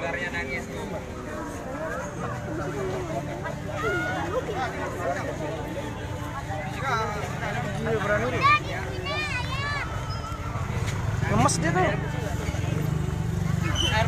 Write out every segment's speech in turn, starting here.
Ularnya nangis tuh. Lemes dia tuh. Air.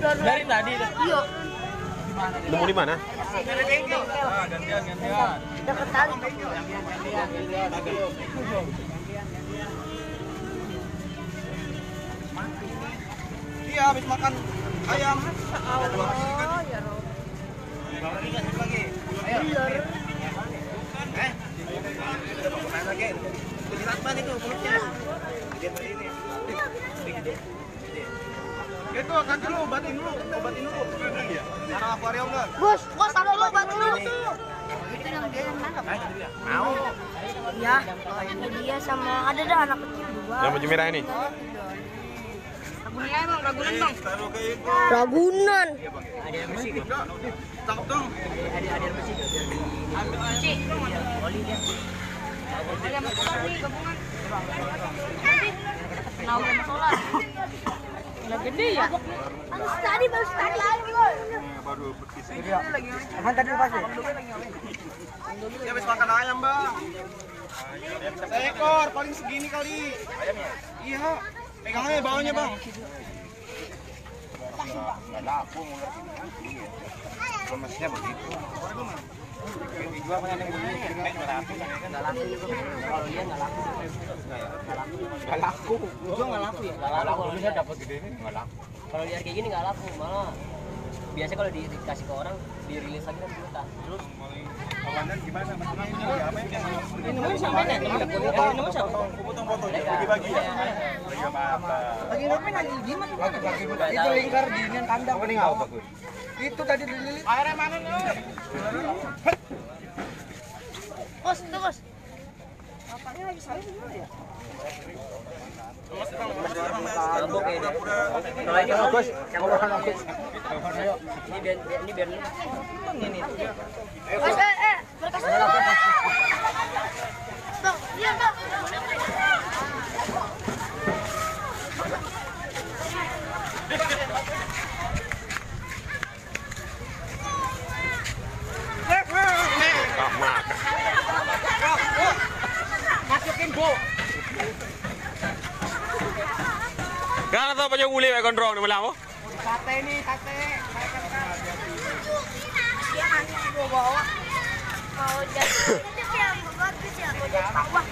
Dari tadi. Iya. Nemu di mana? Gantian. Dekat tali. Iya, habis makan ayam. Oh, ya Rob. Lagi. Ayo. Lagi. Dilatban itu mulutnya. Itu ganti dulu, obatin dulu. Sarang akuarium kan? Bos, sama lo bantu dulu tuh. Itu yang dia yang nangkap. Mau. Ya, ini dia sama ada dah anak kecil dua. Yang baju merah ini. Ragunan bang, Ragunan. Ragunan. Ada yang bersih. Tangkap dong. Ada bersih. Cik. Oli dia. Ada masalah nih gabungan. Kenal sama solar. Gila gede ya? Baru tadi lagi. Baru bersih. Aman tadi lepas ya? Dia habis makan ayam, Bang. Seekor, paling segini kali. Ayamnya? Iya. Pegang aja bawahnya, Bang. Nggak laku ular sini. Lemesnya begitu. Dijual kan yang begini, nggak laku juga. Kalau dia nggak laku. Nggak laku. Juga nggak laku ya? Nggak laku. Kalau bisa dapat gede ini nggak laku. Kalau liar kayak gini nggak laku, malah biasanya kalau dikasih ke orang dirilis lagi kan juta. Terus komandan gimana? Maksudnya ini apa yang ini mau sampai nih? Ini mau sampai potong-potong bagi-bagi ya. Bagi apa? Bagi apa lagi gimana? Itu lingkar di ini kandang. Ini nggak bagus. Itu tadi dililit. Airnya mana nih? Bos, tuh bos. Bapaknya lagi sari gimana ya? Kalau ini bagus, yang bagus. Ini biar ini. Bos, berkas dulu. Bang, iya bang. Masukin bu. Gak tahu punya uli kayak gondrong di malam. Sate nih, sate. Dia hanya bawa mau jadi yang bagus ya, mau jadi bawah.